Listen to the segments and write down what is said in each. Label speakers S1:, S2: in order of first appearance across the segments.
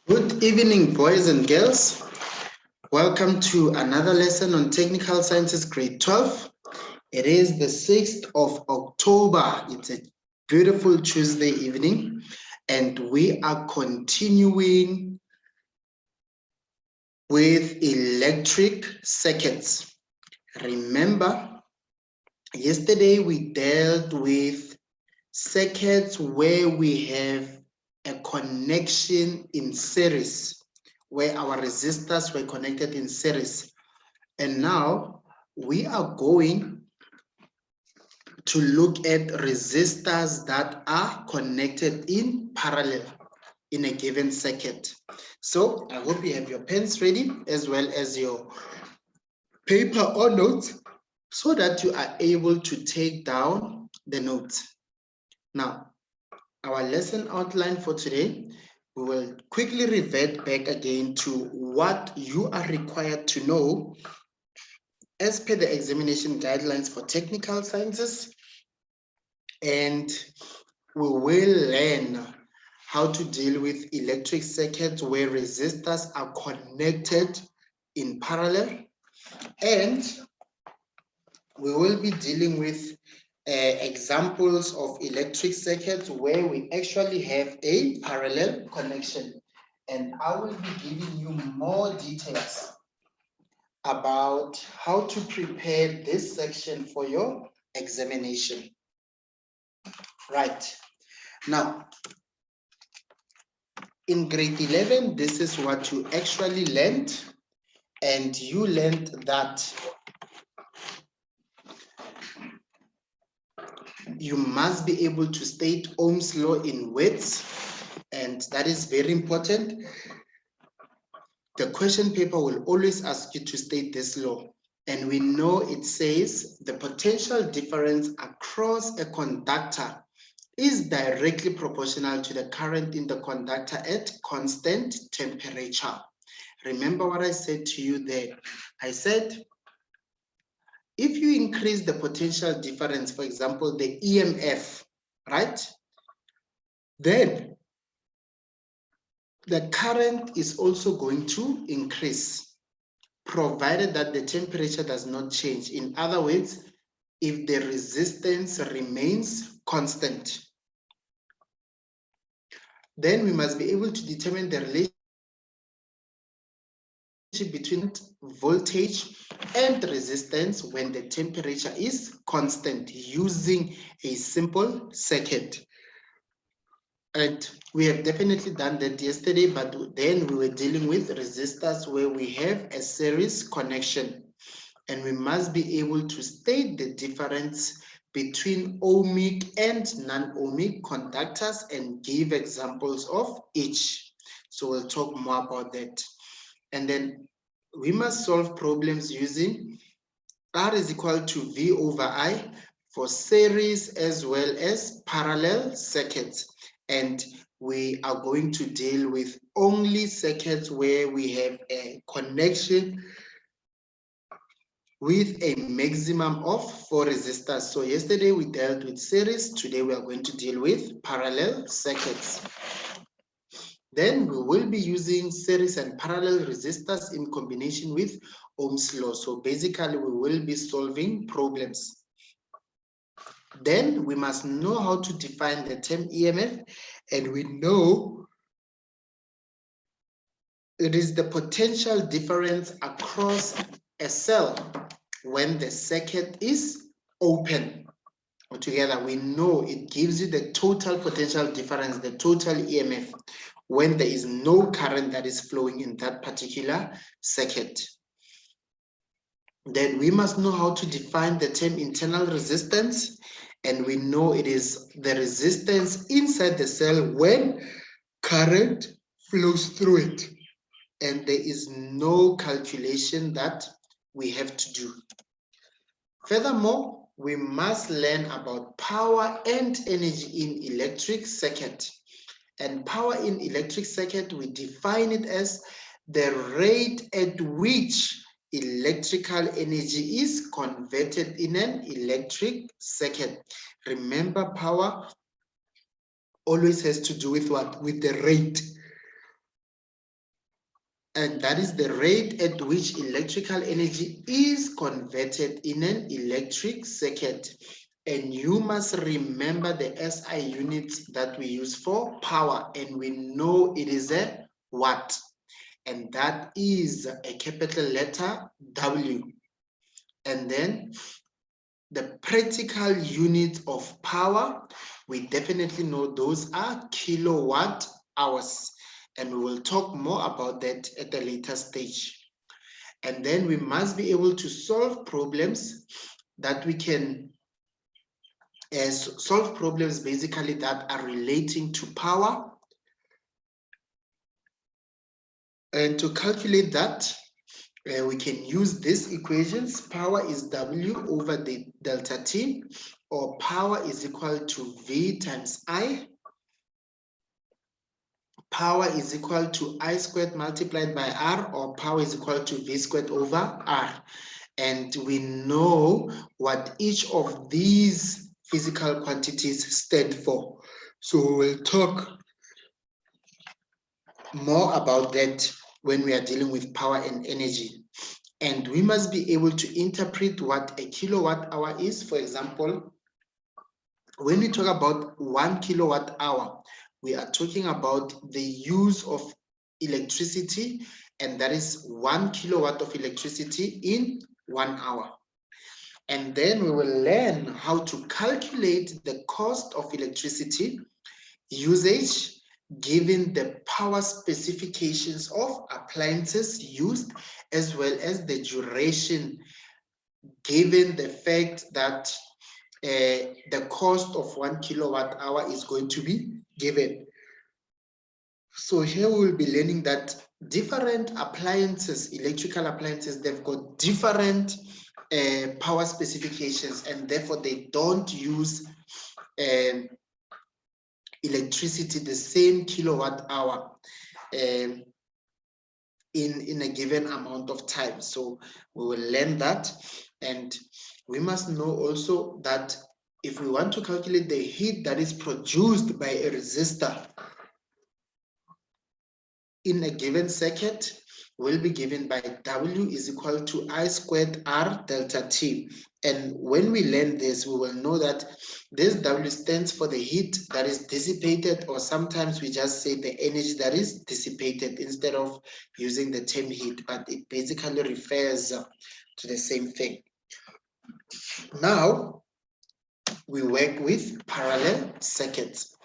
S1: Good evening, boys and girls. Welcome to another lesson on Technical Sciences Grade 12. It is the 6th of October. It's a beautiful Tuesday evening, and we are continuing with electric circuits. Remember, yesterday we dealt with circuits where we have a connection in series, where our resistors were connected in series. And now we are going to look at resistors that are connected in parallel in a given circuit. So I hope you have your pens ready as well as your paper or notes so that you are able to take down the notes. Now, our lesson outline for today, we will quickly revert back again to what you are required to know as per the examination guidelines for technical sciences, and we will learn how to deal with electric circuits where resistors are connected in parallel, and we will be dealing with examples of electric circuits where we actually have a parallel connection. And I will be giving you more details about how to prepare this section for your examination. Right. Now, in grade 11, this is what you actually learned. And you learned that you must be able to state Ohm's law in words, and that is very important. The question paper will always ask you to state this law, and we know it says the potential difference across a conductor is directly proportional to the current in the conductor at constant temperature. Remember what I said to you there? I said, if you increase the potential difference, for example, the EMF, right? Then the current is also going to increase, provided that the temperature does not change. In other words, if the resistance remains constant, then we must be able to determine the relationship between voltage and resistance when the temperature is constant using a simple circuit. And we have definitely done that yesterday, but then we were dealing with resistors where we have a series connection, and we must be able to state the difference between ohmic and non-ohmic conductors and give examples of each. So we'll talk more about that. And then we must solve problems using R is equal to V over I for series as well as parallel circuits. And we are going to deal with only circuits where we have a connection with a maximum of 4 resistors. So yesterday we dealt with series, today we are going to deal with parallel circuits. Then we will be using series and parallel resistors in combination with Ohm's law. So basically we will be solving problems. Then we must know how to define the term EMF, and we know it is the potential difference across a cell when the circuit is open. Altogether, we know it gives you the total potential difference, the total EMF, when there is no current that is flowing in that particular circuit. Then we must know how to define the term internal resistance, and we know it is the resistance inside the cell when current flows through it, and there is no calculation that we have to do. Furthermore, we must learn about power and energy in electric circuit. And power in electric circuit, we define it as the rate at which electrical energy is converted in an electric circuit. Remember, power always has to do with what? With the rate. And that is the rate at which electrical energy is converted in an electric circuit. And you must remember the SI units that we use for power, and we know it is a watt, and that is a capital letter W. And then the practical unit of power, we definitely know those are kilowatt hours, and we will talk more about that at a later stage. And then we must be able to solve problems that we can solve problems basically that are relating to power. And to calculate that, we can use these equations. Power is W over the delta T, or power is equal to V times I. Power is equal to I squared multiplied by R, or power is equal to V squared over R. And we know what each of these physical quantities stand for. So we'll talk more about that when we are dealing with power and energy. And we must be able to interpret what a kilowatt hour is. For example, when we talk about 1 kilowatt hour, we are talking about the use of electricity, and that is 1 kilowatt of electricity in 1 hour. And then we will learn how to calculate the cost of electricity usage given the power specifications of appliances used, as well as the duration, given the fact that the cost of 1 kilowatt hour is going to be given. So here we will be learning that different appliances, electrical appliances, they've got different power specifications, and therefore they don't use electricity the same kilowatt hour in a given amount of time. So we will learn that, and we must know also that if we want to calculate the heat that is produced by a resistor in a given circuit, will be given by W is equal to I squared R delta T. And when we learn this, we will know that this W stands for the heat that is dissipated, or sometimes we just say the energy that is dissipated instead of using the term heat, but it basically refers to the same thing. Now, we work with parallel circuits.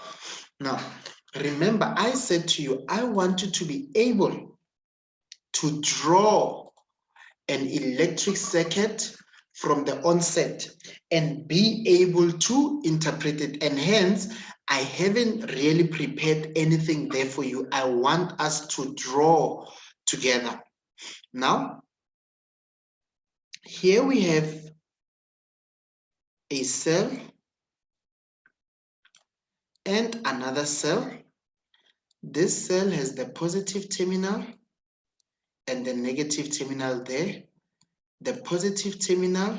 S1: Now, remember, I said to you, I want you to be able to draw an electric circuit from the onset and be able to interpret it. And hence, I haven't really prepared anything there for you. I want us to draw together. Now, here we have a cell and another cell. This cell has the positive terminal and the negative terminal there, the positive terminal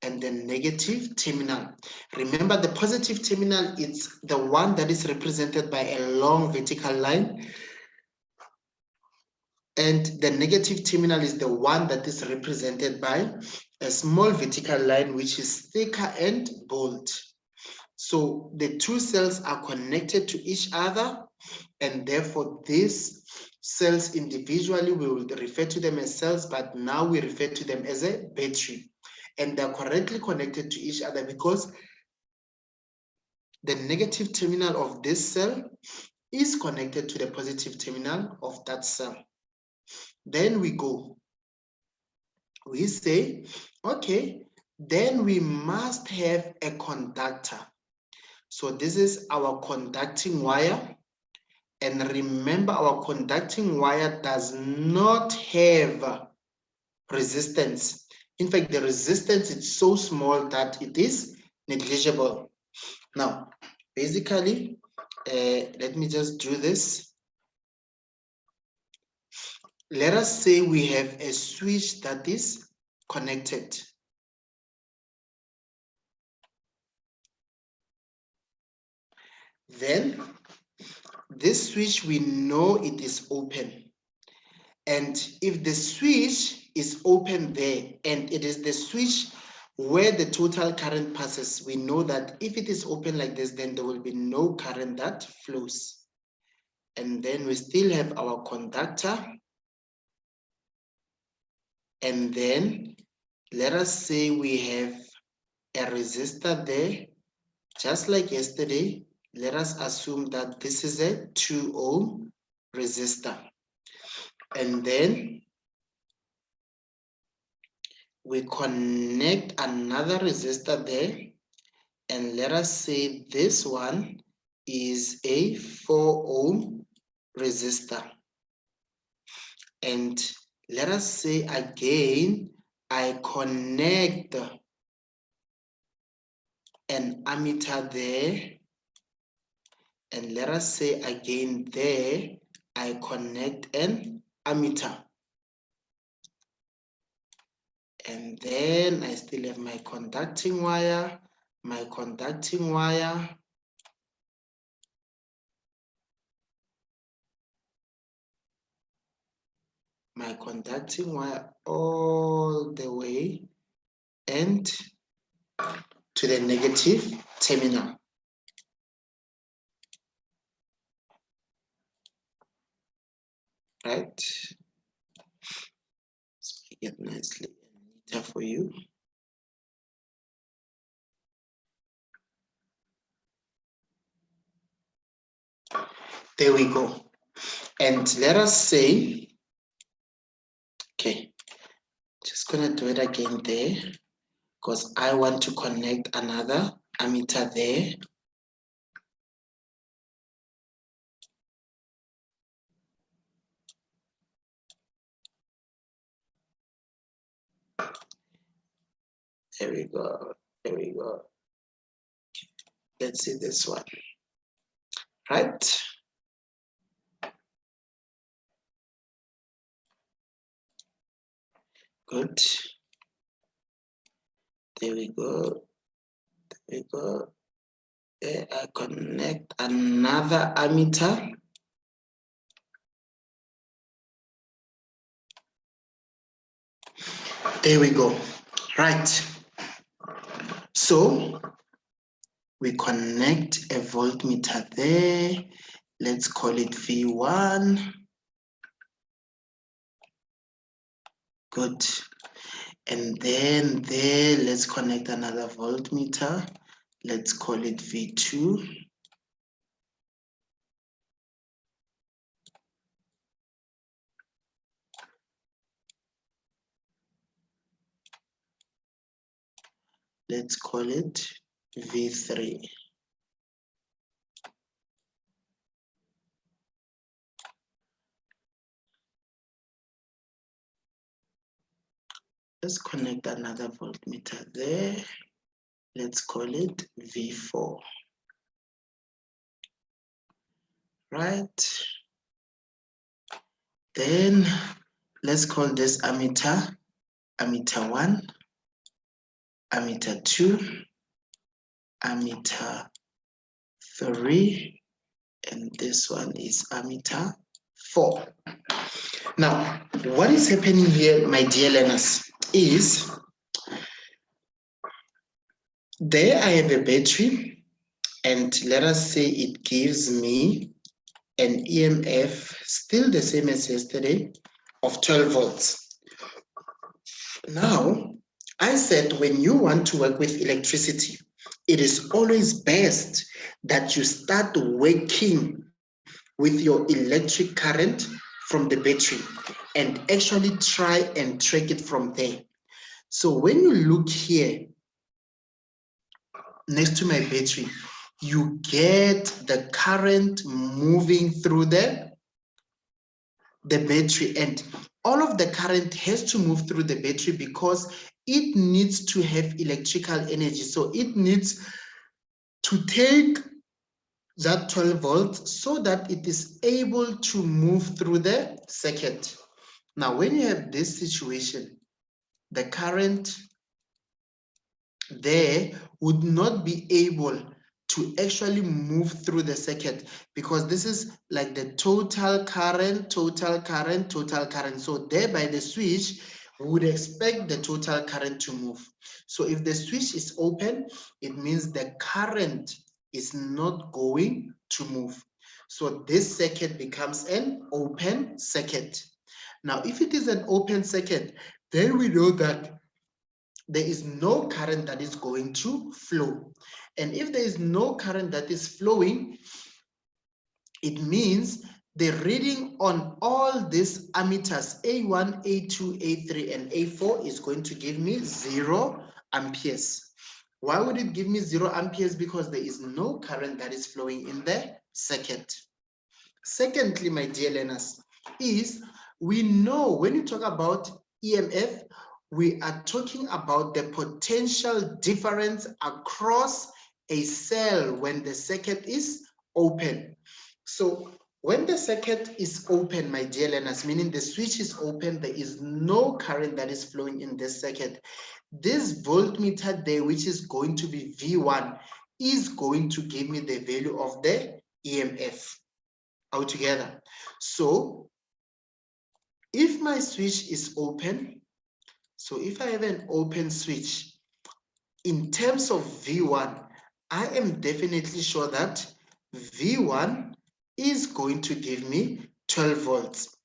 S1: and the negative terminal. Remember, the positive terminal is the one that is represented by a long vertical line, and the negative terminal is the one that is represented by a small vertical line, which is thicker and bold. So the two cells are connected to each other, and therefore these cells individually, we will refer to them as cells, but now we refer to them as a battery. And they're correctly connected to each other because the negative terminal of this cell is connected to the positive terminal of that cell. Then we go. We say, okay, then we must have a conductor. So this is our conducting wire. And remember, our conducting wire does not have resistance. In fact, the resistance is so small that it is negligible. Now, basically, let me just do this. Let us say we have a switch that is connected. Then this switch, we know it is open. And if the switch is open there and it is the switch where the total current passes, we know that if it is open like this, then there will be no current that flows. And then we still have our conductor. And then let us say we have a resistor there, just like yesterday. Let us assume that this is a 2 ohm resistor. And then we connect another resistor there. And let us say this one is a 4 ohm resistor. And let us say again, I connect an ammeter there. And let us say again there, I connect an ammeter. And then I still have my conducting wire, my conducting wire. My conducting wire all the way and to the negative terminal. Right? Let's make it nicely neater for you. There we go. And let us say, okay, just gonna do it again there because I want to connect another ammeter there. There we go. There we go. Let's see this one. Right? Good. There we go. There we go. There I connect another ammeter. There we go. Right. So we connect a voltmeter there. Let's call it V1. Good. And then there, let's connect another voltmeter. Let's call it V2. Let's call it V3. Let's connect another voltmeter there. Let's call it V4. Right. Then let's call this ammeter, ammeter 1, ammeter 2, ammeter 3, and this one is ammeter 4. Now, what is happening here, my dear learners, is there I have a battery, and let us say it gives me an EMF, still the same as yesterday, of 12 volts. Now, I said when you want to work with electricity, it is always best that you start working with your electric current from the battery and actually try and track it from there. So when you look here next to my battery, you get the current moving through the battery, and all of the current has to move through the battery because it needs to have electrical energy. So it needs to take that 12 volts so that it is able to move through the circuit. Now, when you have this situation, the current there would not be able to actually move through the circuit, because this is like the total current, total current, total current. So thereby the switch would expect the total current to move. So if the switch is open, it means the current is not going to move. So this circuit becomes an open circuit. Now, if it is an open circuit, then we know that there is no current that is going to flow. And if there is no current that is flowing, it means the reading on all these ammeters, A1, A2, A3, and A4 is going to give me 0 amperes. Why would it give me 0 amperes? Because there is no current that is flowing in the circuit. Secondly, my dear learners, is we know when you talk about EMF, we are talking about the potential difference across a cell when the circuit is open. So when the circuit is open, my dear learners, meaning the switch is open, there is no current that is flowing in this circuit. This voltmeter there, which is going to be V1, is going to give me the value of the EMF altogether. So if my switch is open, so if I have an open switch, in terms of V1, I am definitely sure that V1 is going to give me 12 volts.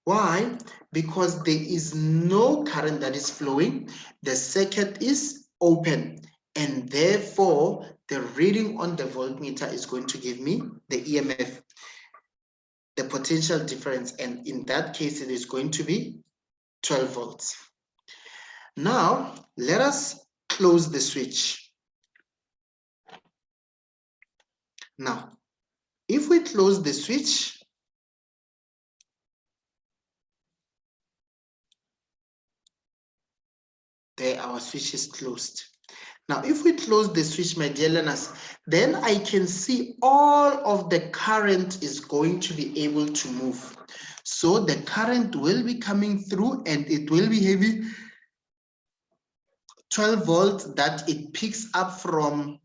S1: Why? Because there is no current that is flowing, the circuit is open, and therefore the reading on the voltmeter is going to give me the EMF, the potential difference, and in that case it is going to be 12 volts. Now let us close the switch. Now if we close the switch, there our switch is closed. Now if we close the switch, my dear learners, then I can see all of the current is going to be able to move. So the current will be coming through and it will be having 12 volts that it picks up from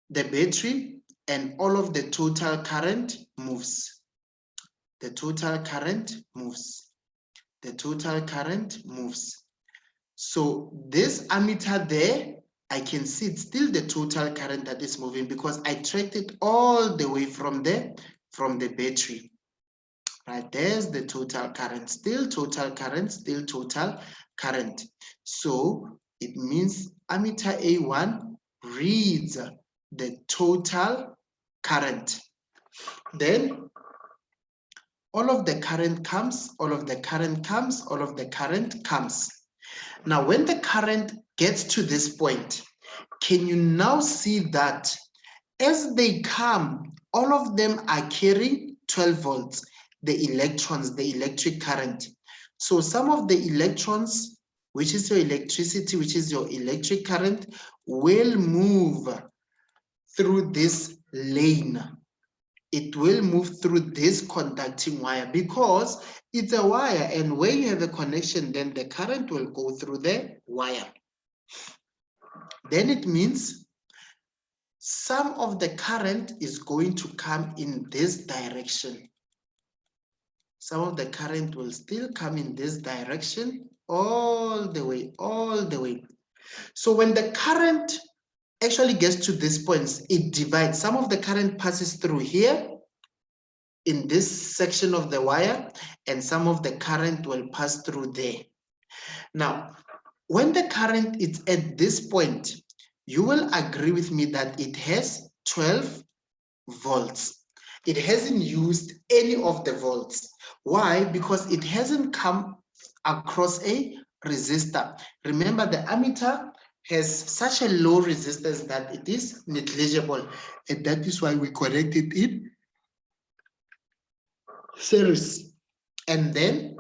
S1: the battery, and all of the total current moves. The total current moves. The total current moves. So this ammeter there, I can see it's still the total current that is moving because I tracked it all the way from the battery. Right, there's the total current, still total current, still total current. So it means ammeter A1 reads the total current. Then all of the current comes, all of the current comes, all of the current comes. Now, when the current gets to this point, can you now see that as they come, all of them are carrying 12 volts, the electrons, the electric current. So some of the electrons, which is your electricity, which is your electric current, will move through this lane. It will move through this conducting wire because it's a wire, and where you have a connection, then the current will go through the wire. Then it means some of the current is going to come in this direction. Some of the current will still come in this direction all the way, all the way. So when the current actually gets to this point, it divides. Some of the current passes through here in this section of the wire, and some of the current will pass through there. Now, when the current is at this point, you will agree with me that it has 12 volts. It hasn't used any of the volts. Why? Because it hasn't come across a resistor. Remember, the ammeter has such a low resistance that it is negligible, and that is why we connect it in series. And then,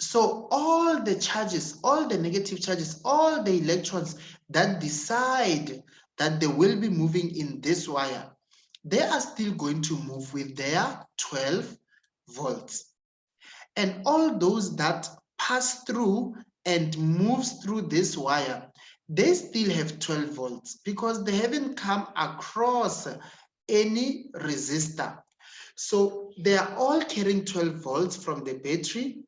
S1: so all the charges, all the negative charges, all the electrons that decide that they will be moving in this wire, they are still going to move with their 12 volts. And all those that pass through and moves through this wire, they still have 12 volts because they haven't come across any resistor. So they are all carrying 12 volts from the battery,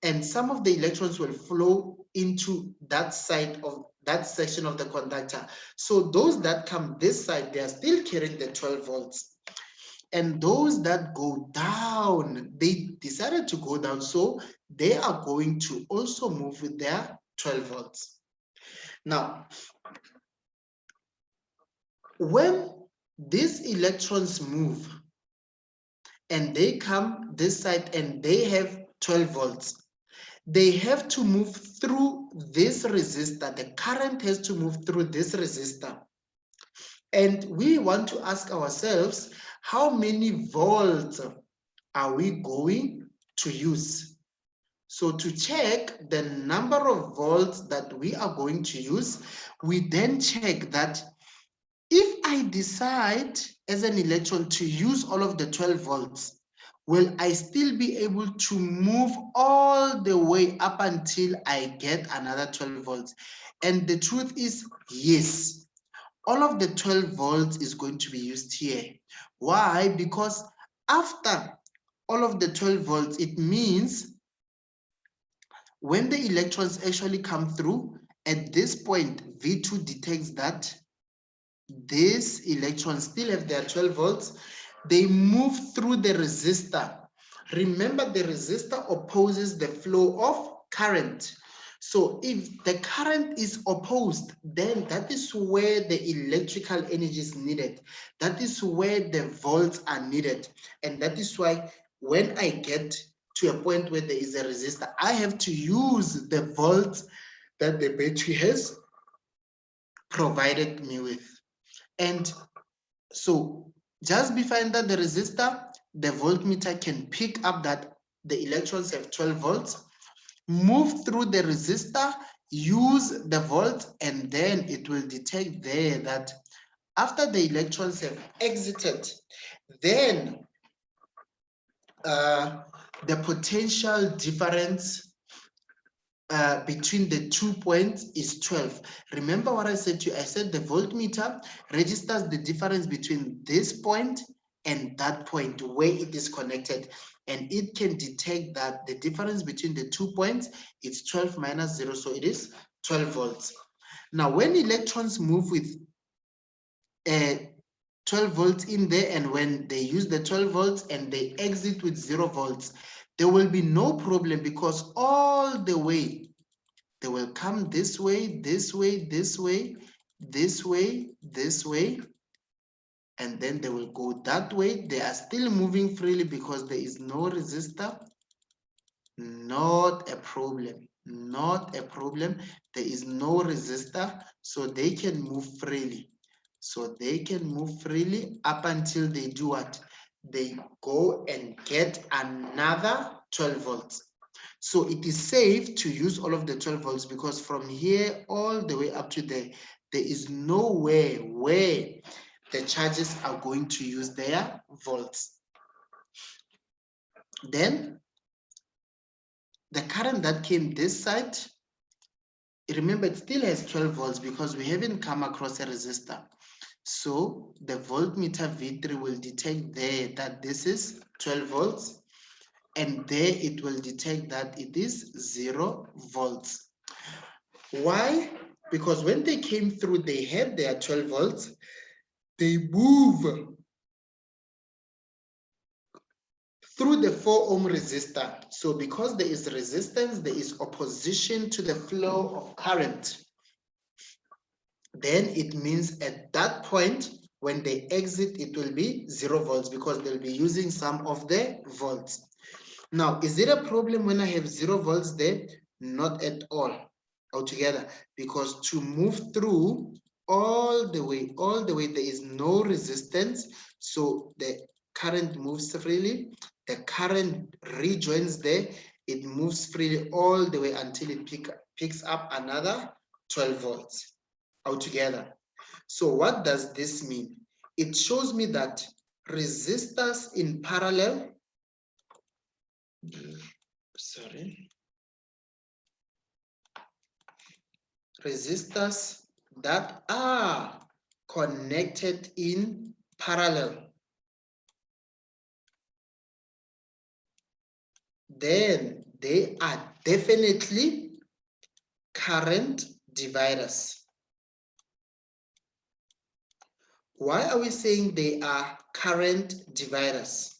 S1: and some of the electrons will flow into that side of that section of the conductor. So those that come this side, they are still carrying the 12 volts. And those that go down, they decided to go down, so they are going to also move with their 12 volts. Now, when these electrons move and they come this side and they have 12 volts, they have to move through this resistor. The current has to move through this resistor. And we want to ask ourselves, how many volts are we going to use? So to check the number of volts that we are going to use, we then check that if I decide as an electron to use all of the 12 volts, will I still be able to move all the way up until I get another 12 volts? And the truth is, yes. All of the 12 volts is going to be used here. Why? Because after all of the 12 volts, it means when the electrons actually come through, at this point, V2 detects that these electrons still have their 12 volts. They move through the resistor. Remember, the resistor opposes the flow of current. So if the current is opposed, then that is where the electrical energy is needed. That is where the volts are needed. And that is why when I get to a point where there is a resistor, I have to use the volts that the battery has provided me with. And so just be fine that the resistor, the voltmeter can pick up that the electrons have 12 volts, move through the resistor, use the volts, and then it will detect there that after the electrons have exited, then the potential difference between the 2 points is 12. Remember what I said to you? I said the voltmeter registers the difference between this point and that point where it is connected. And it can detect that the difference between the 2 points is 12 minus 0. So it is 12 volts. Now, when electrons move with 12 volts in there, and when they use the 12 volts and they exit with 0 volts, there will be no problem because all the way they will come this way, this way, this way, this way, this way, and then they will go that way. They are still moving freely because there is no resistor. Not a problem. Not a problem. There is no resistor, so they can move freely. So they can move freely up until they do what? They go and get another 12 volts. So it is safe to use all of the 12 volts because from here all the way up to there, there is nowhere where the charges are going to use their volts. Then the current that came this side, remember it still has 12 volts because we haven't come across a resistor. So the voltmeter V3 will detect there that this is 12 volts, and there it will detect that it is 0 volts. Why? Because when they came through, they had their 12 volts, they move through the 4 ohm resistor. So because there is resistance, there is opposition to the flow of current. Then it means at that point, when they exit, it will be 0 volts because they'll be using some of the volts. Now, is it a problem when I have 0 volts there? Not at all altogether, because to move through all the way, there is no resistance. So the current moves freely. The current rejoins there. It moves freely all the way until it picks up another 12 volts altogether. So what does this mean? It shows me that resistors in parallel, resistors that are connected in parallel, then they are definitely current dividers. Why are we saying they are current dividers?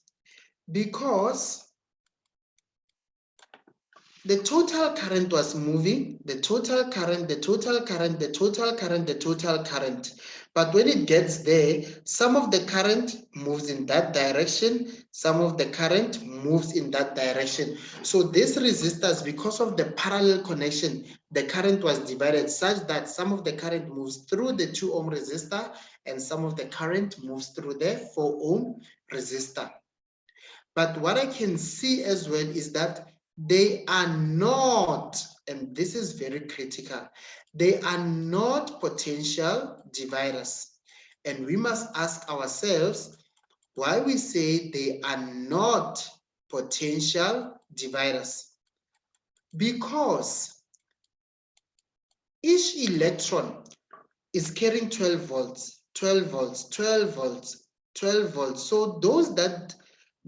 S1: Because the total current was moving, the total current, the total current, the total current, the total current. But when it gets there, some of the current moves in that direction, some of the current moves in that direction. So these resistors, because of the parallel connection, the current was divided such that some of the current moves through the 2 ohm resistor and some of the current moves through the 4 ohm resistor. But what I can see as well is that they are not, and this is very critical, they are not potential dividers. And we must ask ourselves why we say they are not potential dividers. Because each electron is carrying 12 volts, 12 volts, 12 volts, 12 volts. So those that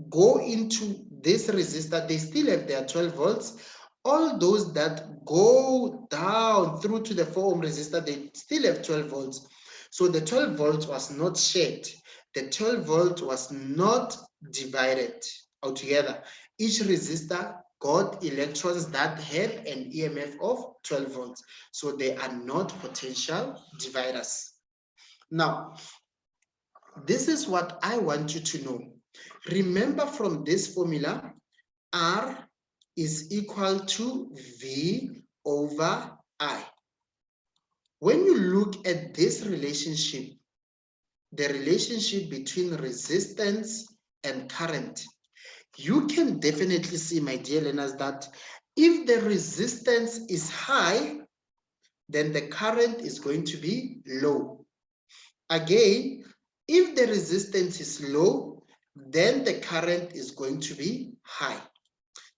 S1: go into this resistor, they still have their 12 volts. All those that go down through to the 4 ohm resistor, they still have 12 volts. So the 12 volts was not shared. The 12 volt was not divided altogether. Each resistor got electrons that had an EMF of 12 volts. So they are not potential dividers. Now, this is what I want you to know. Remember from this formula, R is equal to V over I. When you look at this relationship, the relationship between resistance and current, you can definitely see, my dear learners, that if the resistance is high, then the current is going to be low. Again, if the resistance is low, then the current is going to be high.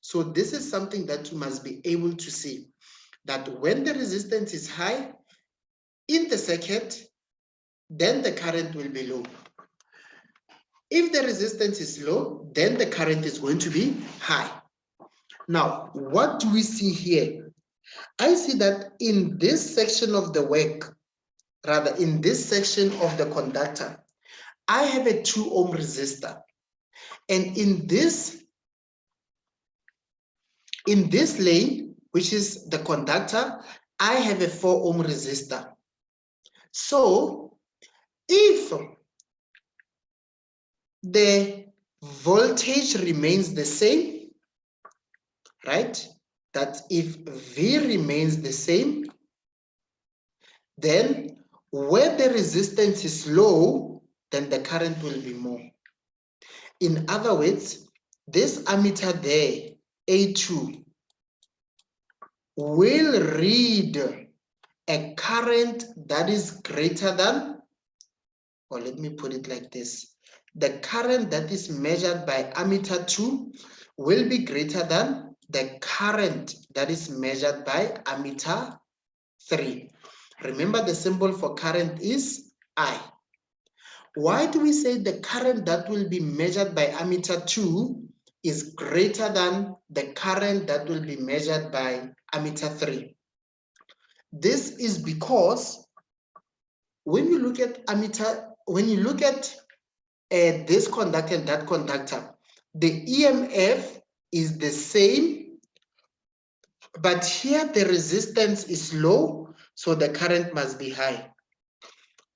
S1: So this is something that you must be able to see, that when the resistance is high in the circuit, then the current will be low. If the resistance is low, then the current is going to be high. Now, what do we see here? I see that in this section of the work, rather in this section of the conductor, I have a 2 ohm resistor. And in this lane, which is the conductor, I have a 4 ohm resistor. So if the voltage remains the same, right? That if V remains the same, then where the resistance is low, then the current will be more. In other words, this ammeter there, A2, will read a current that is greater than, or let me put it like this, the current that is measured by ammeter 2 will be greater than the current that is measured by ammeter 3. Remember, the symbol for current is I. Why do we say the current that will be measured by ammeter 2 is greater than the current that will be measured by ammeter 3? This is because when you look at ammeter, when you look at this conductor and that conductor, the EMF is the same, but here the resistance is low, so the current must be high.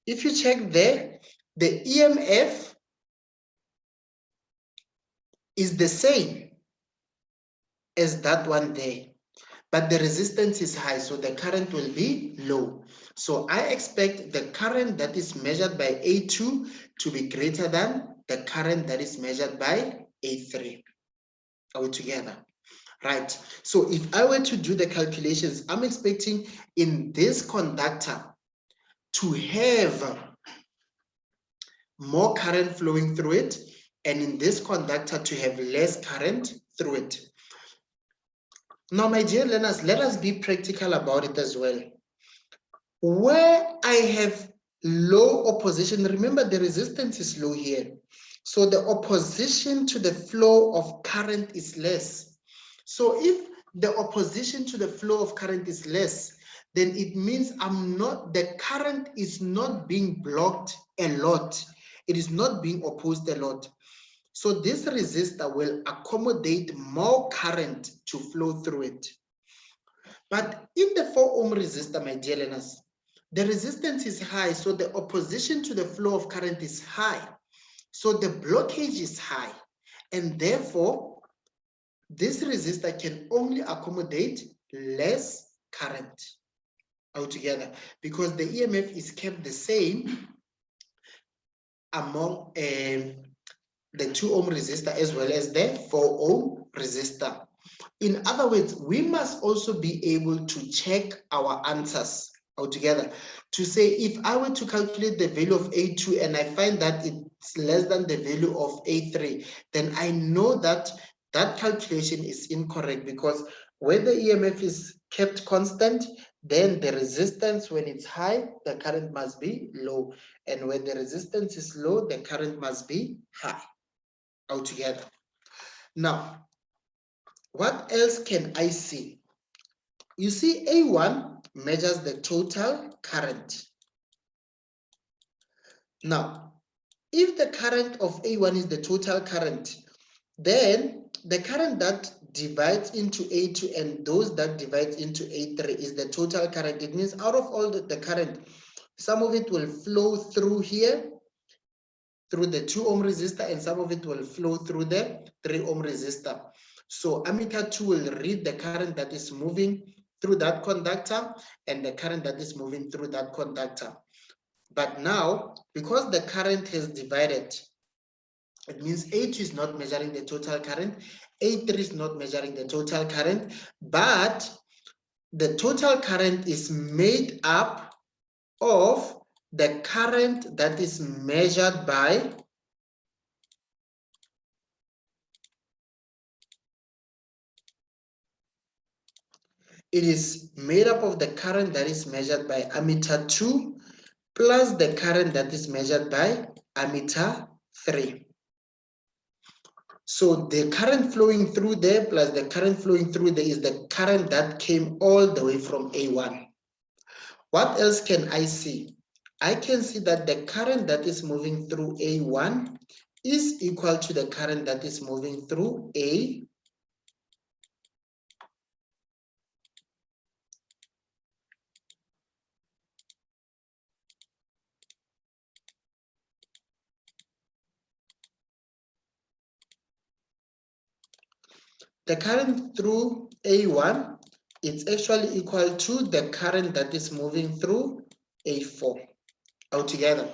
S1: If you check there, the EMF is the same as that one there, but the resistance is high, so the current will be low. So I expect the current that is measured by A2 to be greater than the current that is measured by A3 altogether. Right, so if I were to do the calculations, I'm expecting in this conductor to have more current flowing through it, and in this conductor to have less current through it. Now, my dear learners, let us be practical about it as well. Where I have low opposition, remember the resistance is low here. So the opposition to the flow of current is less. So if the opposition to the flow of current is less, then it means the current is not being blocked a lot. It is not being opposed a lot. So this resistor will accommodate more current to flow through it. But in the 4 ohm resistor, my dear learners, the resistance is high, so the opposition to the flow of current is high. So the blockage is high, and therefore, this resistor can only accommodate less current altogether because the EMF is kept the same among the 2 ohm resistor as well as the 4 ohm resistor. In other words, we must also be able to check our answers altogether to say if I were to calculate the value of A2 and I find that it's less than the value of A3, then I know that that calculation is incorrect because when the EMF is kept constant, then the resistance, when it's high, the current must be low. And when the resistance is low, the current must be high altogether. Now, what else can I see? You see, A1 measures the total current. Now, if the current of A1 is the total current, then the current that divides into A2 and those that divide into A3 is the total current. It means out of all the current, some of it will flow through here, through the 2 ohm resistor, and some of it will flow through the 3 ohm resistor. So ammeter 2 will read the current that is moving through that conductor and the current that is moving through that conductor. But now, because the current has divided, it means A2 is not measuring the total current, A3 is not measuring the total current, but the total current is made up of the current that is measured by it is made up of the current that is measured by ammeter 2 plus the current that is measured by ammeter 3. So the current flowing through there plus the current flowing through there is the current that came all the way from A1. What else can I see? I can see that the current that is moving through A1 is equal to the current that is moving through A. The current through A1, it's actually equal to the current that is moving through A4 altogether,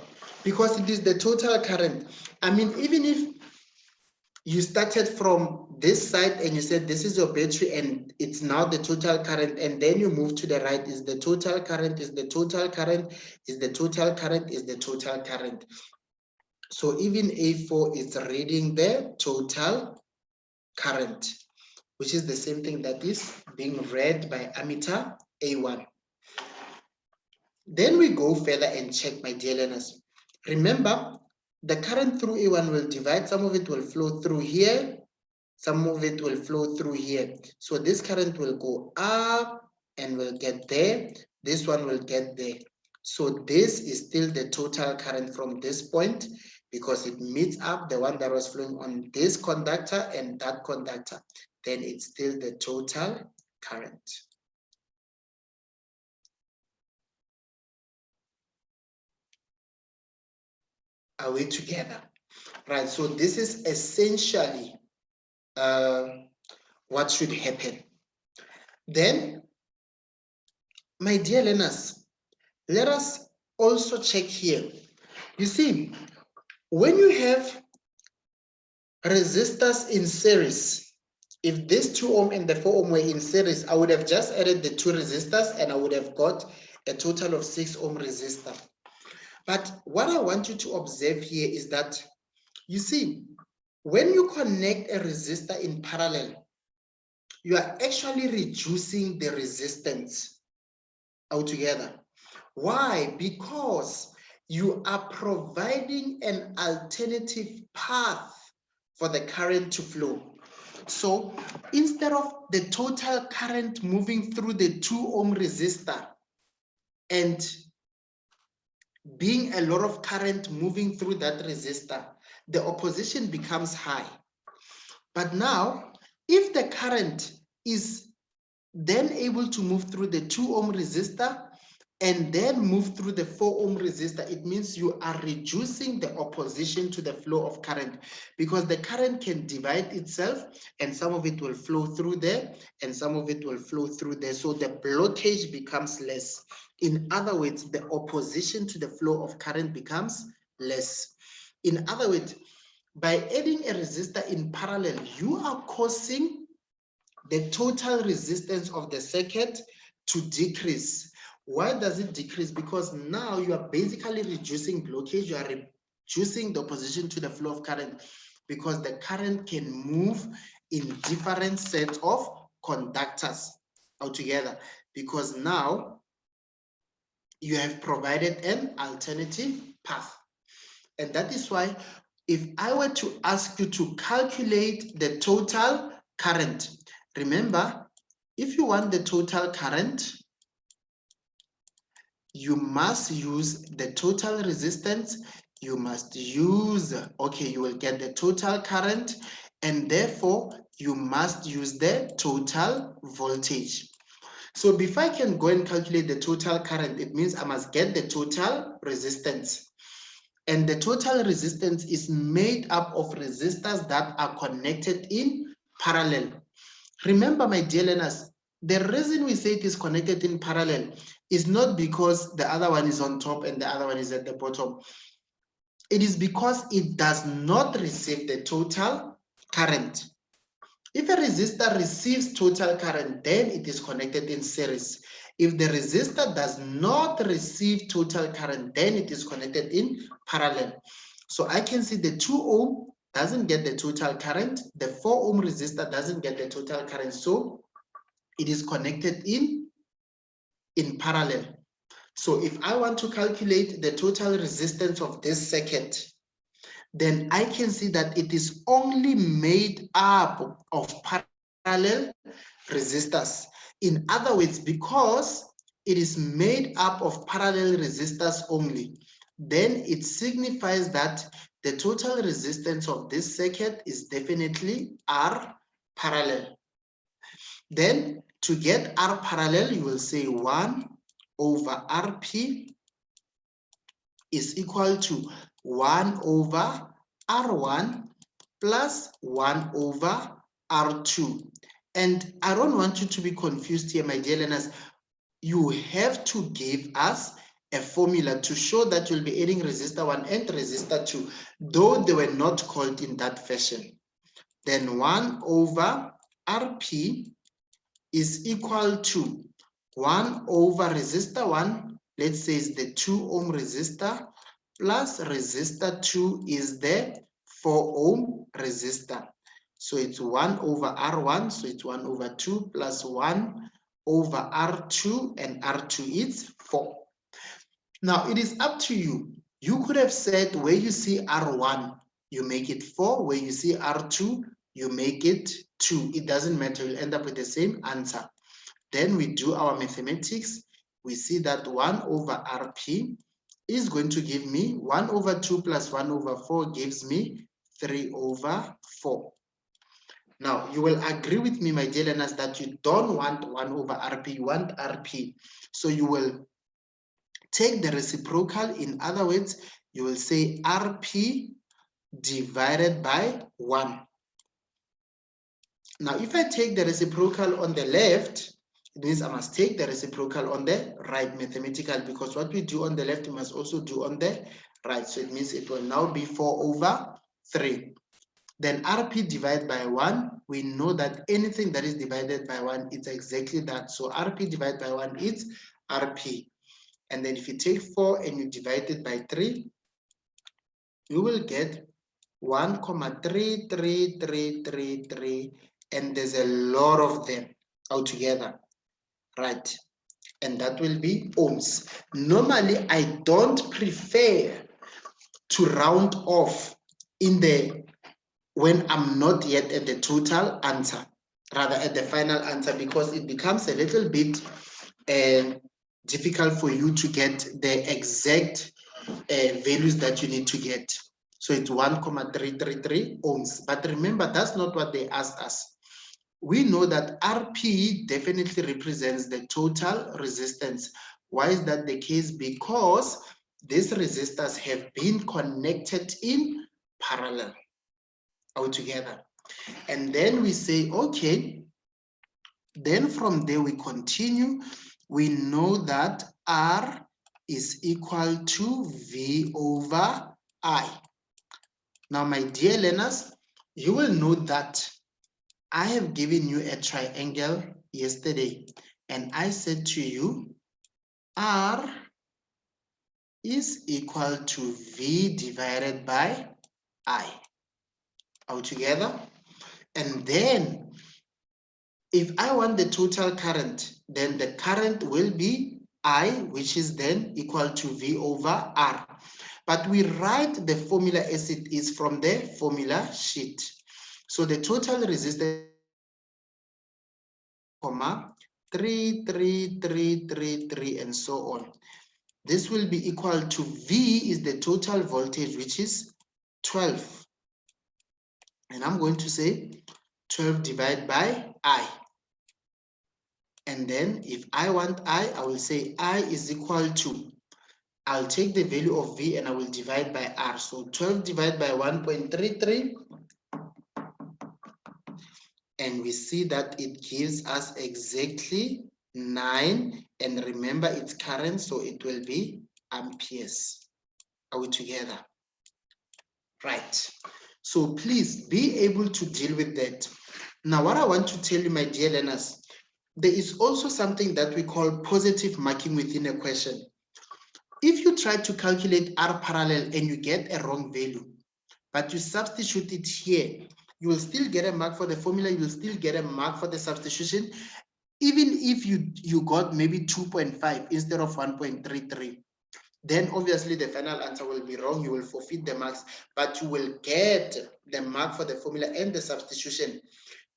S1: because it is the total current. I mean, even if you started from this side and you said this is your battery and it's now the total current, and then you move to the right, is the total current, is the total current, is the total current, is the total current. So even A4 is reading the total current, which is the same thing that is being read by ammeter A1. Then we go further and check, my dear learners. Remember, the current through A1 will divide. Some of it will flow through here. Some of it will flow through here. So this current will go up and will get there. This one will get there. So this is still the total current from this point because it meets up the one that was flowing on this conductor and that conductor. Then it's still the total current. Are we together? Right, so this is essentially what should happen. Then, my dear learners, let us also check here. You see, when you have resistors in series, if this 2 ohm and the 4 ohm were in series, I would have just added the 2 resistors and I would have got a total of 6 ohm resistor. But what I want you to observe here is that, you see, when you connect a resistor in parallel, you are actually reducing the resistance altogether. Why? Because you are providing an alternative path for the current to flow. So instead of the total current moving through the 2 ohm resistor and being a lot of current moving through that resistor, the opposition becomes high. But now, if the current is then able to move through the 2 ohm resistor and then move through the 4 ohm resistor, it means you are reducing the opposition to the flow of current, because the current can divide itself and some of it will flow through there and some of it will flow through there. So the blockage becomes less. In other words, the opposition to the flow of current becomes less. In other words, by adding a resistor in parallel, you are causing the total resistance of the circuit to decrease. Why does it decrease? Because now you are basically reducing blockage, you are reducing the opposition to the flow of current, because the current can move in different sets of conductors altogether, because now you have provided an alternative path. And that is why if I were to ask you to calculate the total current, remember, if you want the total current, you must use the total resistance, you must use, okay, you will get the total current, and therefore you must use the total voltage. So before I can go and calculate the total current, it means I must get the total resistance. And the total resistance is made up of resistors that are connected in parallel. Remember, my dear learners, the reason we say it is connected in parallel is not because the other one is on top and the other one is at the bottom. It is because it does not receive the total current. If a resistor receives total current, then it is connected in series. If the resistor does not receive total current, then it is connected in parallel. So I can see the 2 ohm doesn't get the total current, the 4 ohm resistor doesn't get the total current, so it is connected in parallel. So if I want to calculate the total resistance of this circuit, then I can see that it is only made up of parallel resistors. In other words, because it is made up of parallel resistors only, then it signifies that the total resistance of this circuit is definitely R parallel. Then to get R parallel, you will say 1 over Rp is equal to 1 over R1 plus 1 over R2. And I don't want you to be confused here, my dear learners. You have to give us a formula to show that you'll be adding resistor 1 and resistor 2, though they were not called in that fashion. Then 1 over Rp is equal to 1 over resistor 1, let's say is the 2 ohm resistor, plus resistor 2 is the 4 ohm resistor. So it's 1 over R1, so it's 1 over 2 plus 1 over R2, and R2 is 4. Now it is up to you. You could have said where you see R1, you make it 4, where you see R2, you make it 2. It doesn't matter, you'll end up with the same answer. Then we do our mathematics. We see that 1 over Rp is going to give me 1 over 2 plus 1 over 4 gives me 3 over 4. Now, you will agree with me, my dear learners, that you don't want 1 over Rp, you want Rp. So you will take the reciprocal. In other words, you will say Rp divided by 1. Now, if I take the reciprocal on the left, it means I must take the reciprocal on the right, mathematical, because what we do on the left, we must also do on the right. So it means it will now be 4 over 3. Then Rp divided by 1, we know that anything that is divided by 1, it's exactly that. So Rp divided by 1 is Rp. And then if you take 4 and you divide it by 3, you will get 1,33333, and there's a lot of them altogether, right? and that will be ohms. Normally, I don't prefer to round off when I'm not yet at the total answer, rather at the final answer, because it becomes a little bit difficult for you to get the exact values that you need to get. So it's 1,333 ohms. But remember, that's not what they asked us. We know that RP definitely represents the total resistance. Why is that the case? Because these resistors have been connected in parallel altogether. And then we say, okay, then from there we continue. We know that R is equal to V over I. Now, my dear learners, you will note that I have given you a triangle yesterday, and I said to you, R is equal to V divided by I altogether. And then if I want the total current, then the current will be I, which is then equal to V over R. But we write the formula as it is from the formula sheet. So the total resistance, 33333 and so on. This will be equal to V is the total voltage, which is 12. And I'm going to say 12 divided by I. And then if I want I will say I is equal to, I'll take the value of V and I will divide by R. So 12 divided by 1.33. And we see that it gives us exactly 9. And remember, it's current, so it will be amperes. Are we together? Right. So please be able to deal with that. Now, what I want to tell you, my dear learners, there is also something that we call positive marking within a question. If you try to calculate R parallel and you get a wrong value, but you substitute it here, you will still get a mark for the formula, you will still get a mark for the substitution, even if you got maybe 2.5 instead of 1.33. Then obviously the final answer will be wrong. You will forfeit the marks, but you will get the mark for the formula and the substitution.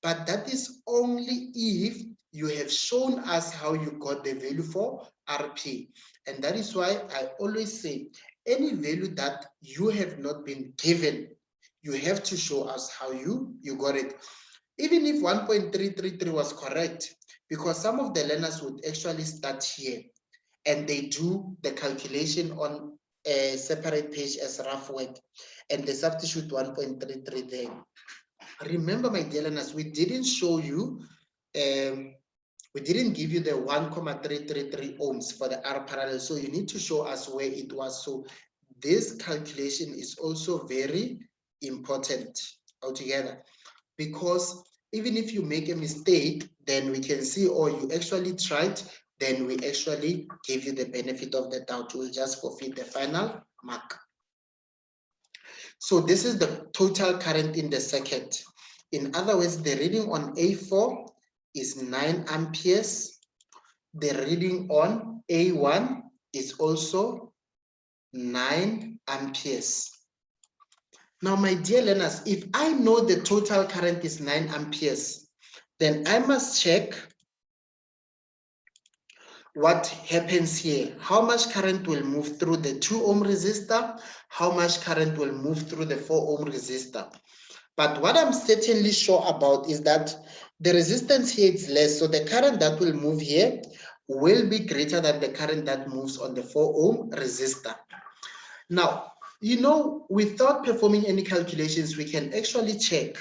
S1: But that is only if you have shown us how you got the value for RP. And that is why I always say, any value that you have not been given, you have to show us how you got it. Even if 1.333 was correct, because some of the learners would actually start here and they do the calculation on a separate page as rough work, and they substitute 1.33 there. Remember, my dear learners, we didn't show you, we didn't give you the 1,333 ohms for the R parallel, so you need to show us where it was. So this calculation is also very important altogether, because even if you make a mistake, then we can see, oh, you actually tried, then we actually give you the benefit of the doubt. We'll just forfeit the final mark. So this is the total current in the circuit. In other words, the reading on A4 is 9 amperes. The reading on A1 is also 9 amperes. Now, my dear learners, if I know the total current is 9 amperes, then I must check what happens here. How much current will move through the 2 ohm resistor? How much current will move through the 4 ohm resistor? But what I'm certainly sure about is that the resistance here is less, so the current that will move here will be greater than the current that moves on the 4 ohm resistor. Now, you know, without performing any calculations, we can actually check.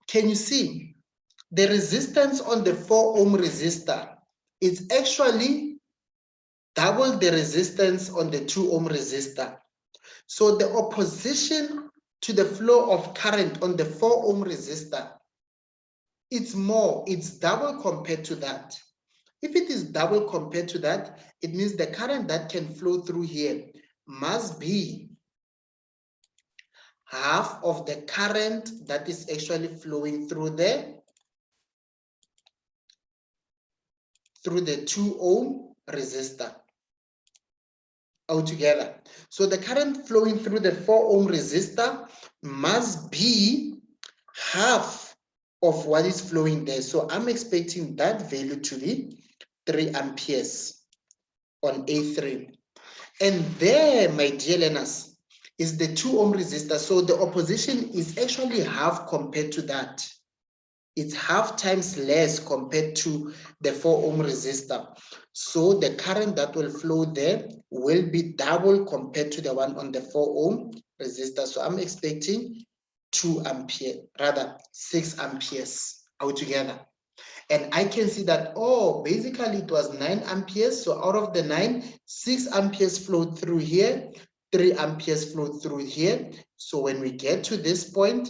S1: Can you see the resistance on the 4 ohm resistor is actually double the resistance on the 2 ohm resistor. So the opposition to the flow of current on the 4 ohm resistor, it's more, it's double compared to that. If it is double compared to that, it means the current that can flow through here must be half of the current that is actually flowing through the through the 2 ohm resistor altogether. So the current flowing through the 4 ohm resistor must be half of what is flowing there. So I'm expecting that value to be 3 amperes on A3. And there, my dear learners, is the 2 ohm resistor. So the opposition is actually half compared to that. It's half times less compared to the 4 ohm resistor. So the current that will flow there will be double compared to the one on the 4 ohm resistor. So I'm expecting 2 ampere, rather 6 amperes altogether. And I can see that, oh, basically it was 9 amperes. So out of the 9, 6 amperes flowed through here, 3 amperes flowed through here. So when we get to this point,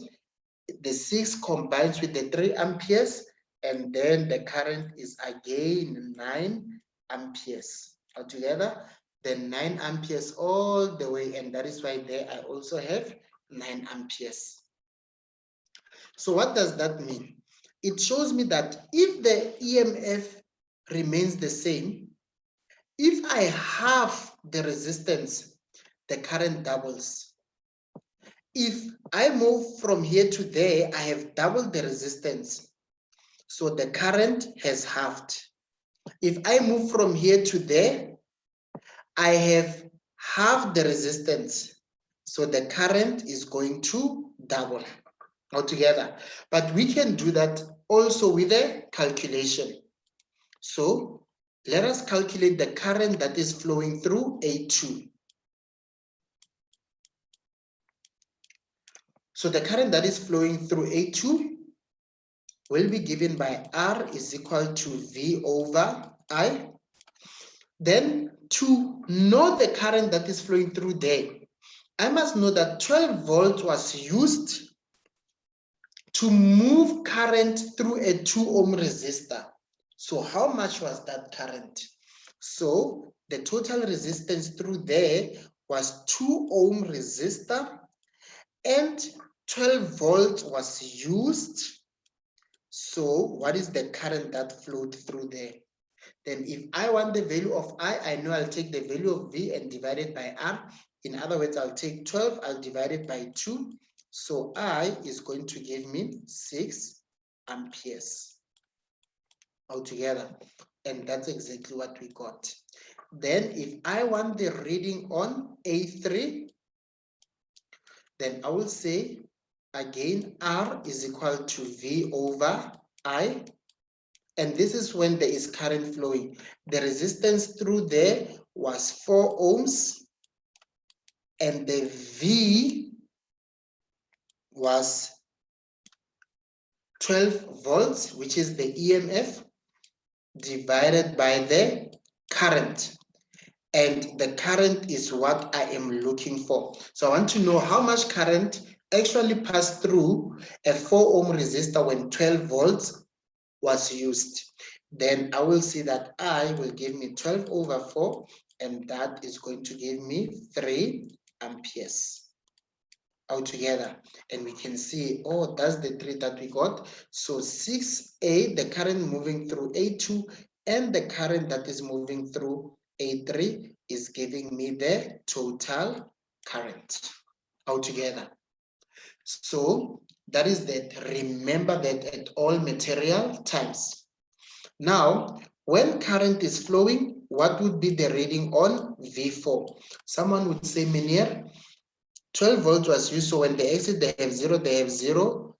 S1: the 6 combines with the 3 amperes, and then the current is again 9 amperes altogether. Then 9 amperes all the way, and that is why there I also have 9 amperes. So what does that mean? It shows me that if the EMF remains the same, if I halve the resistance, the current doubles. If I move from here to there, I have doubled the resistance. So the current has halved. If I move from here to there, I have halved the resistance. So the current is going to double altogether. But we can do that also with a calculation. So let us calculate the current that is flowing through A2. So the current that is flowing through A2 will be given by R is equal to V over I. Then to know the current that is flowing through there, I must know that 12 volts was used to move current through a 2 ohm resistor. So how much was that current? So the total resistance through there was 2 ohm resistor and 12 volts was used. So what is the current that flowed through there? Then if I want the value of I know I'll take the value of V and divide it by R. In other words, I'll take 12, I'll divide it by 2. So I is going to give me 6 amperes altogether. And that's exactly what we got. Then if I want the reading on A3, then I will say again, R is equal to V over I. And this is when there is current flowing. The resistance through there was 4 ohms and the V was 12 volts, which is the EMF, divided by the current. And the current is what I am looking for. So I want to know how much current actually passed through a 4 ohm resistor when 12 volts was used. Then I will see that I will give me 12 over 4, and that is going to give me 3 amperes altogether. And we can see, oh, that's the 3 that we got. So 6A, the current moving through A2, and the current that is moving through A3 is giving me the total current altogether. So that is that. Remember that at all material times. Now, when current is flowing, what would be the reading on V4? Someone would say, Menier, 12 volts was used, so when they exit, they have 0, they have 0.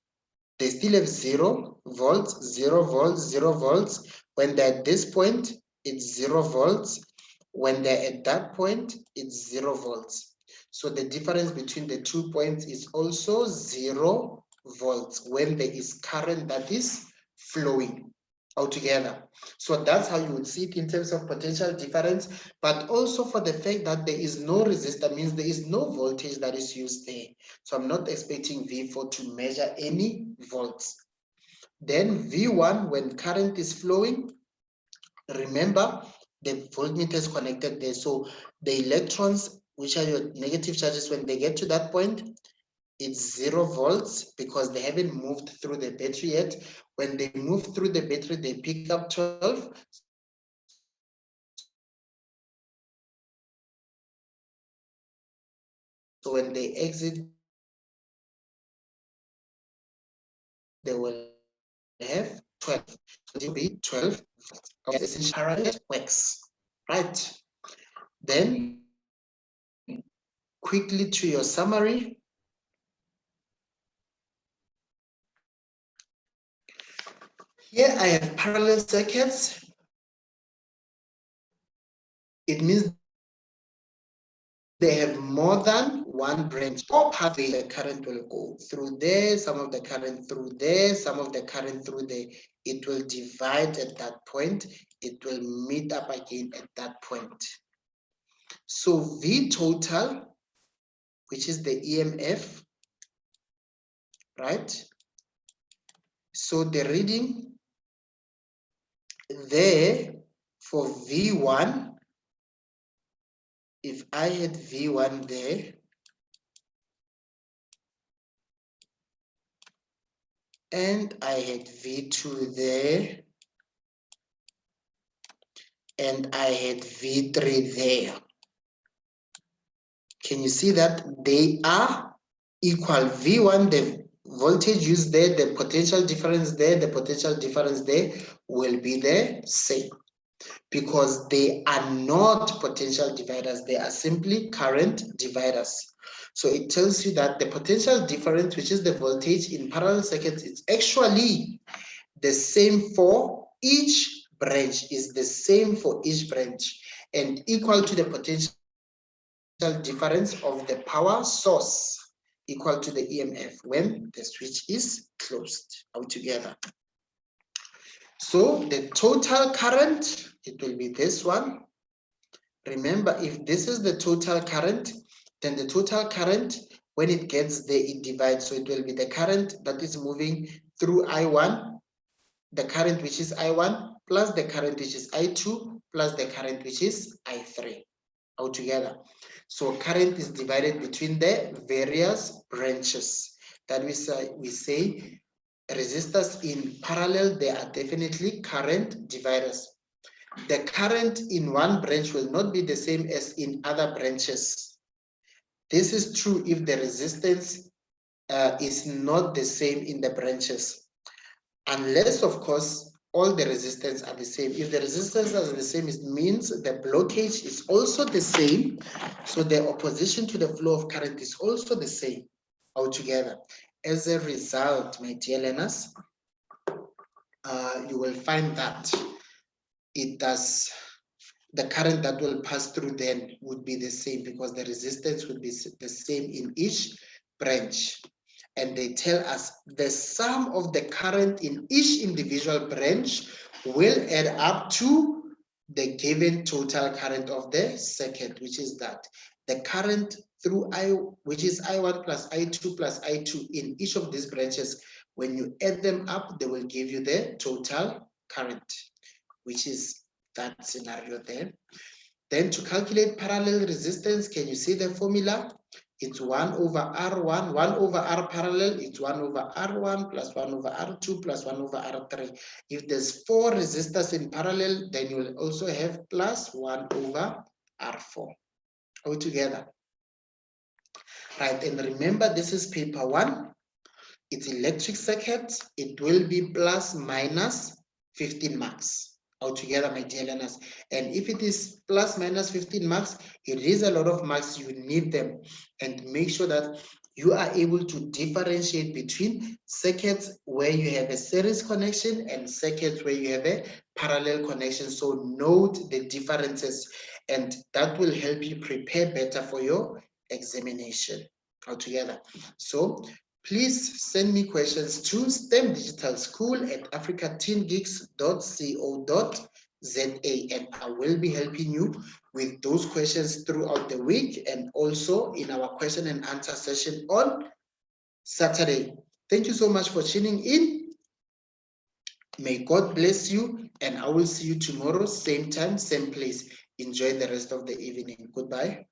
S1: They still have 0 volts, 0 volts, 0 volts. When they're at this point, it's 0 volts. When they're at that point, it's 0 volts. So the difference between the 2 points is also 0 volts when there is current that is flowing altogether. So that's how you would see it in terms of potential difference, but also for the fact that there is no resistor means there is no voltage that is used there. So I'm not expecting V4 to measure any volts. Then V1, when current is flowing, remember the voltmeter is connected there. So the electrons, which are your negative charges, when they get to that point, it's 0 volts because they haven't moved through the battery yet. When they move through the battery, they pick up 12. So when they exit, they will have 12. So it will be 12. Okay, essentially parallel networks, right? Then quickly to your summary. Here I have parallel circuits. It means they have more than one branch or pathway. The current will go through there, some of the current through there, some of the current through there. It will divide at that point. It will meet up again at that point. So V total, which is the EMF, right? So the reading there for V1, if I had V1 there, and I had V2 there, and I had V3 there. Can you see that they are equal? V1, the voltage used there, the potential difference there, the potential difference there will be the same because they are not potential dividers. They are simply current dividers. So it tells you that the potential difference, which is the voltage in parallel circuits, it's actually the same for each branch, is the same for each branch and equal to the potential difference of the power source equal to the EMF when the switch is closed altogether. So the total current, it will be this one. Remember, if this is the total current, then the total current, when it gets there, it divides. So it will be the current that is moving through I1, the current which is I1, plus the current which is I2, plus the current which is I3 altogether. So current is divided between the various branches. That we say resistors in parallel, they are definitely current dividers. The current in one branch will not be the same as in other branches. This is true if the resistance is not the same in the branches. Unless, of course, all the resistance are the same. If the resistance are the same, it means the blockage is also the same. So the opposition to the flow of current is also the same altogether. As a result, my dear learners, you will find that the current that will pass through then would be the same because the resistance would be the same in each branch. And they tell us the sum of the current in each individual branch will add up to the given total current of the circuit, which is that the current through which is I1 plus I2 plus I2 in each of these branches, when you add them up, they will give you the total current, which is that scenario there. Then to calculate parallel resistance, can you see the formula? It's 1 over R1, 1 over R parallel, it's 1 over R1 plus 1 over R2 plus 1 over R3. If there's 4 resistors in parallel, then you will also have plus 1 over R4 altogether. Right, and remember this is paper 1. It's electric circuit. It will be plus minus 15 marks altogether, my dear learners. And if it is plus minus 15 marks, it is a lot of marks. You need them, and make sure that you are able to differentiate between circuits where you have a series connection and circuits where you have a parallel connection. So note the differences, and that will help you prepare better for your examination altogether. So please send me questions to stemdigitalschool@africateengeeks.co.za, and I will be helping you with those questions throughout the week and also in our question and answer session on Saturday. Thank you so much for tuning in. May God bless you, and I will see you tomorrow, same time, same place. Enjoy the rest of the evening. Goodbye.